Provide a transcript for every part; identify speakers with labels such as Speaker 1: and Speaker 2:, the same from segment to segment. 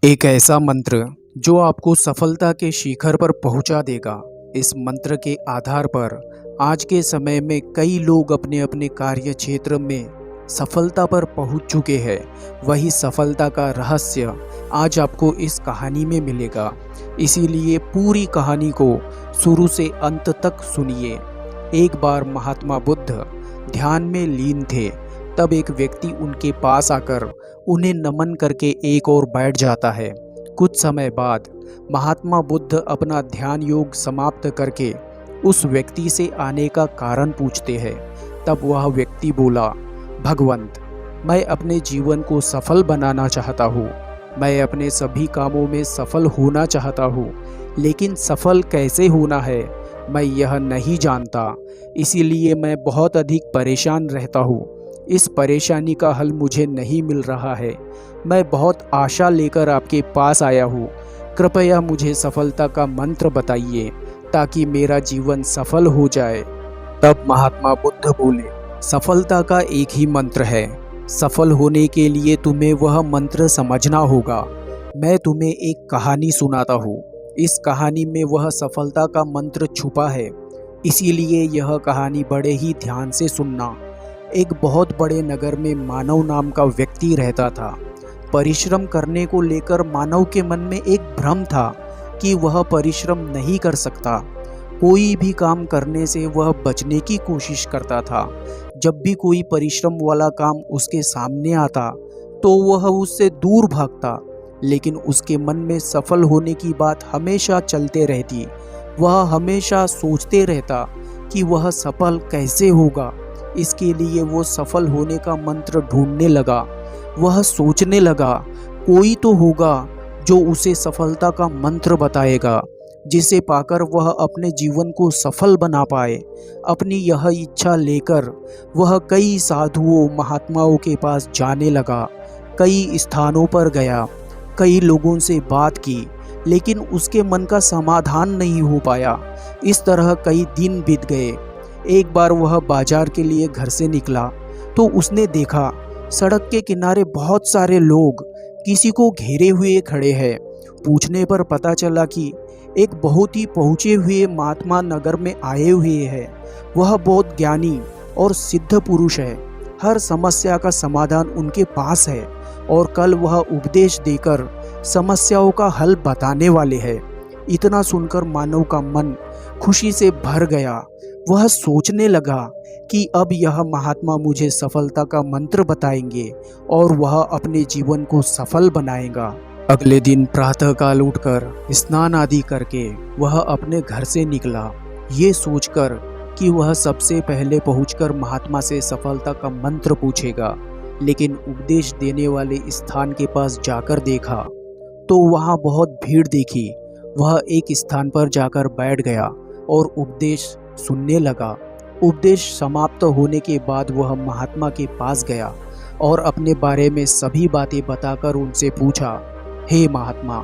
Speaker 1: एक ऐसा मंत्र जो आपको सफलता के शिखर पर पहुंचा देगा। इस मंत्र के आधार पर आज के समय में कई लोग अपने अपने कार्य क्षेत्र में सफलता पर पहुंच चुके हैं। वही सफलता का रहस्य आज आपको इस कहानी में मिलेगा। इसीलिए पूरी कहानी को शुरू से अंत तक सुनिए। एक बार महात्मा बुद्ध ध्यान में लीन थे। तब एक व्यक्ति उनके पास आकर उन्हें नमन करके एक और बैठ जाता है। कुछ समय बाद महात्मा बुद्ध अपना ध्यान योग समाप्त करके उस व्यक्ति से आने का कारण पूछते हैं। तब वह व्यक्ति बोला, भगवंत, मैं अपने जीवन को सफल बनाना चाहता हूँ। मैं अपने सभी कामों में सफल होना चाहता हूँ, लेकिन सफल कैसे होना है मैं यह नहीं जानता। इसीलिए मैं बहुत अधिक परेशान रहता हूँ। इस परेशानी का हल मुझे नहीं मिल रहा है। मैं बहुत आशा लेकर आपके पास आया हूँ। कृपया मुझे सफलता का मंत्र बताइए ताकि मेरा जीवन सफल हो जाए। तब महात्मा बुद्ध बोले, सफलता का एक ही मंत्र है। सफल होने के लिए तुम्हें वह मंत्र समझना होगा। मैं तुम्हें एक कहानी सुनाता हूँ। इस कहानी में वह सफलता का मंत्र छुपा है। इसीलिए यह कहानी बड़े ही ध्यान से सुनना। एक बहुत बड़े नगर में मानव नाम का व्यक्ति रहता था। परिश्रम करने को लेकर मानव के मन में एक भ्रम था कि वह परिश्रम नहीं कर सकता। कोई भी काम करने से वह बचने की कोशिश करता था। जब भी कोई परिश्रम वाला काम उसके सामने आता तो वह उससे दूर भागता। लेकिन उसके मन में सफल होने की बात हमेशा चलते रहती। वह हमेशा सोचते रहता कि वह सफल कैसे होगा। इसके लिए वो सफल होने का मंत्र ढूंढने लगा। वह सोचने लगा, कोई तो होगा जो उसे सफलता का मंत्र बताएगा, जिसे पाकर वह अपने जीवन को सफल बना पाए। अपनी यह इच्छा लेकर वह कई साधुओं महात्माओं के पास जाने लगा। कई स्थानों पर गया, कई लोगों से बात की, लेकिन उसके मन का समाधान नहीं हो पाया। इस तरह कई दिन बीत गए। एक बार वह बाजार के लिए घर से निकला तो उसने देखा सड़क के किनारे बहुत सारे लोग किसी को घेरे हुए खड़े हैं। पूछने पर पता चला कि एक बहुत ही पहुँचे हुए महात्मा नगर में आए हुए हैं। वह बहुत ज्ञानी और सिद्ध पुरुष है। हर समस्या का समाधान उनके पास है और कल वह उपदेश देकर समस्याओं का हल बताने वाले हैं। इतना सुनकर मानव का मन खुशी से भर गया। वह सोचने लगा कि अब यह महात्मा मुझे सफलता का मंत्र बताएंगे और वह अपने जीवन को सफल बनाएगा। अगले दिन प्रातःकाल उठकर स्नान आदि करके वह अपने घर से निकला, ये सोचकर कि वह सबसे पहले पहुंचकर महात्मा से सफलता का मंत्र पूछेगा। लेकिन उपदेश देने वाले स्थान के पास जाकर देखा तो वहाँ बहुत भीड़ देखी। वह एक स्थान पर जाकर बैठ गया और उपदेश सुनने लगा। उपदेश समाप्त होने के बाद वह महात्मा के पास गया और अपने बारे में सभी बातें बताकर उनसे पूछा, हे महात्मा,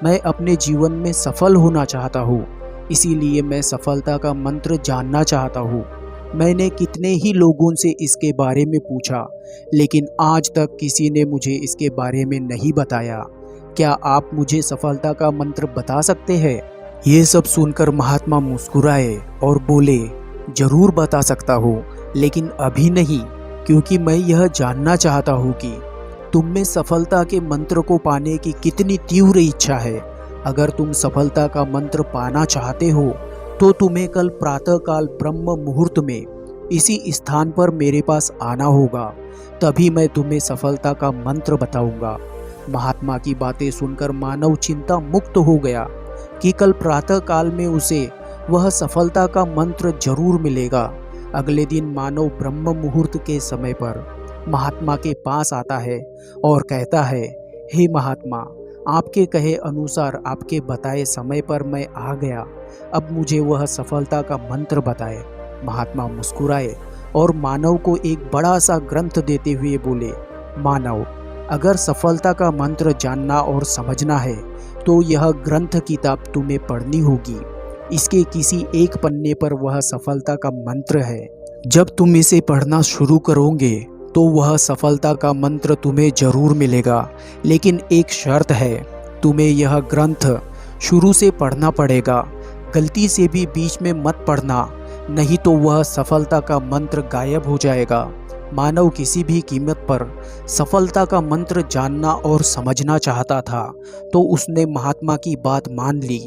Speaker 1: मैं अपने जीवन में सफल होना चाहता हूँ। इसीलिए मैं सफलता का मंत्र जानना चाहता हूँ। मैंने कितने ही लोगों से इसके बारे में पूछा, लेकिन आज तक किसी ने मुझे इसके बारे में नहीं बताया। क्या आप मुझे सफलता का मंत्र बता सकते हैं? ये सब सुनकर महात्मा मुस्कुराए और बोले, जरूर बता सकता हूँ, लेकिन अभी नहीं, क्योंकि मैं यह जानना चाहता हूँ कि तुम में सफलता के मंत्र को पाने की कितनी तीव्र इच्छा है। अगर तुम सफलता का मंत्र पाना चाहते हो तो तुम्हें कल प्रातःकाल ब्रह्म मुहूर्त में इसी स्थान पर मेरे पास आना होगा। तभी मैं तुम्हें सफलता का मंत्र बताऊंगा। महात्मा की बातें सुनकर मानव चिंता मुक्त हो गया कि कल प्रातः काल में उसे वह सफलता का मंत्र जरूर मिलेगा। अगले दिन मानव ब्रह्म मुहूर्त के समय पर महात्मा के पास आता है और कहता है, हे महात्मा, आपके कहे अनुसार आपके बताए समय पर मैं आ गया। अब मुझे वह सफलता का मंत्र बताए। महात्मा मुस्कुराए और मानव को एक बड़ा सा ग्रंथ देते हुए बोले, मानव, अगर सफलता का मंत्र जानना और समझना है तो यह ग्रंथ किताब तुम्हें पढ़नी होगी। इसके किसी एक पन्ने पर वह सफलता का मंत्र है। जब तुम इसे पढ़ना शुरू करोगे तो वह सफलता का मंत्र तुम्हें जरूर मिलेगा। लेकिन एक शर्त है, तुम्हें यह ग्रंथ शुरू से पढ़ना पड़ेगा। गलती से भी बीच में मत पढ़ना, नहीं तो वह सफलता का मंत्र गायब हो जाएगा। मानव किसी भी कीमत पर सफलता का मंत्र जानना और समझना चाहता था, तो उसने महात्मा की बात मान ली।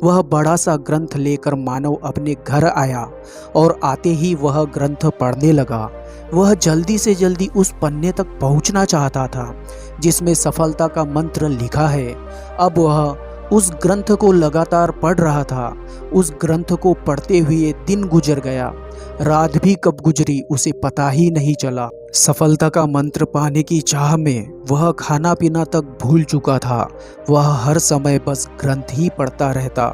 Speaker 1: वह बड़ा सा ग्रंथ लेकर मानव अपने घर आया और आते ही वह ग्रंथ पढ़ने लगा। वह जल्दी से जल्दी उस पन्ने तक पहुंचना चाहता था जिसमें सफलता का मंत्र लिखा है। अब वह उस ग्रंथ को लगातार पढ़ रहा था। उस ग्रंथ को पढ़ते हुए दिन गुजर गया, रात भी कब गुजरी उसे पता ही नहीं चला। सफलता का मंत्र पाने की चाह में वह खाना पीना तक भूल चुका था। वह हर समय बस ग्रंथ ही पढ़ता रहता।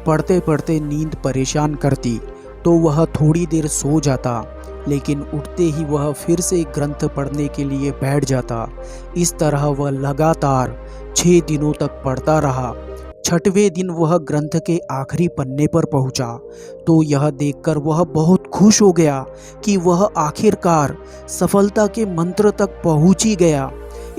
Speaker 1: पढ़ते पढ़ते नींद परेशान करती तो वह थोड़ी देर सो जाता, लेकिन उठते ही वह फिर से ग्रंथ पढ़ने के लिए बैठ जाता। इस तरह वह लगातार 6 दिनों तक पढ़ता रहा। 6वें दिन वह ग्रंथ के आखिरी पन्ने पर पहुंचा तो यह देखकर वह बहुत खुश हो गया कि वह आखिरकार सफलता के मंत्र तक पहुंच ही गया।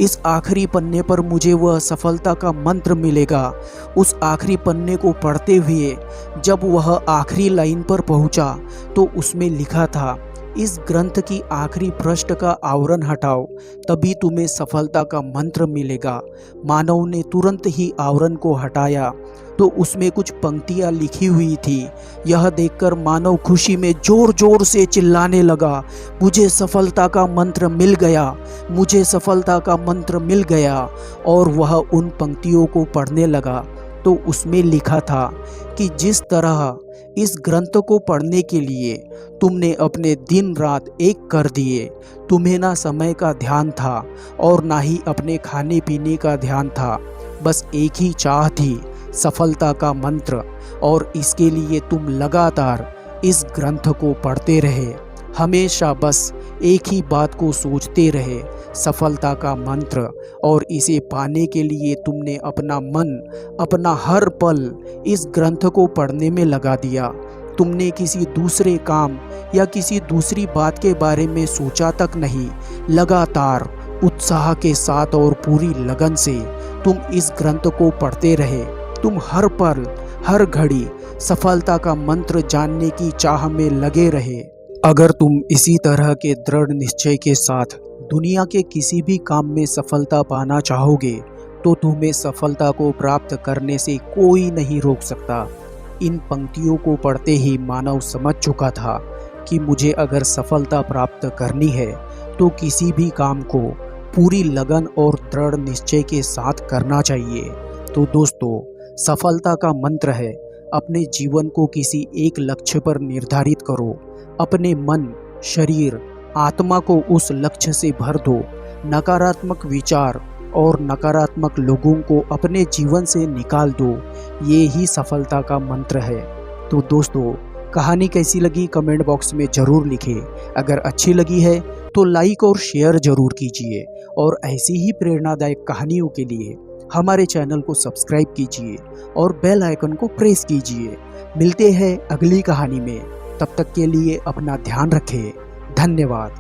Speaker 1: इस आखिरी पन्ने पर मुझे वह सफलता का मंत्र मिलेगा। उस आखिरी पन्ने को पढ़ते हुए जब वह आखिरी लाइन पर पहुंचा तो उसमें लिखा था, इस ग्रंथ की आखिरी पृष्ठ का आवरण हटाओ, तभी तुम्हें सफलता का मंत्र मिलेगा। मानव ने तुरंत ही आवरण को हटाया तो उसमें कुछ पंक्तियां लिखी हुई थी। यह देखकर मानव खुशी में जोर जोर से चिल्लाने लगा, मुझे सफलता का मंत्र मिल गया, मुझे सफलता का मंत्र मिल गया। और वह उन पंक्तियों को पढ़ने लगा तो उसमें लिखा था कि जिस तरह इस ग्रंथ को पढ़ने के लिए तुमने अपने दिन रात एक कर दिए, तुम्हें ना समय का ध्यान था और ना ही अपने खाने पीने का ध्यान था। बस एक ही चाह थी, सफलता का मंत्र, और इसके लिए तुम लगातार इस ग्रंथ को पढ़ते रहे। हमेशा बस एक ही बात को सोचते रहे, सफलता का मंत्र, और इसे पाने के लिए तुमने अपना मन, अपना हर पल इस ग्रंथ को पढ़ने में लगा दिया। तुमने किसी दूसरे काम या किसी दूसरी बात के बारे में सोचा तक नहीं। लगातार उत्साह के साथ और पूरी लगन से तुम इस ग्रंथ को पढ़ते रहे। तुम हर पल, हर घड़ी सफलता का मंत्र जानने की चाह में लगे रहे। अगर तुम इसी तरह के दृढ़ निश्चय के साथ दुनिया के किसी भी काम में सफलता पाना चाहोगे तो तुम्हें सफलता को प्राप्त करने से कोई नहीं रोक सकता। इन पंक्तियों को पढ़ते ही मानव समझ चुका था कि मुझे अगर सफलता प्राप्त करनी है तो किसी भी काम को पूरी लगन और दृढ़ निश्चय के साथ करना चाहिए। तो दोस्तों, सफलता का मंत्र है, अपने जीवन को किसी एक लक्ष्य पर निर्धारित करो। अपने मन, शरीर, आत्मा को उस लक्ष्य से भर दो। नकारात्मक विचार और नकारात्मक लोगों को अपने जीवन से निकाल दो। ये ही सफलता का मंत्र है। तो दोस्तों, कहानी कैसी लगी कमेंट बॉक्स में ज़रूर लिखें। अगर अच्छी लगी है तो लाइक और शेयर ज़रूर कीजिए, और ऐसी ही प्रेरणादायक कहानियों के लिए हमारे चैनल को सब्सक्राइब कीजिए और बेल आइकन को प्रेस कीजिए। मिलते हैं अगली कहानी में, तब तक के लिए अपना ध्यान रखें। धन्यवाद।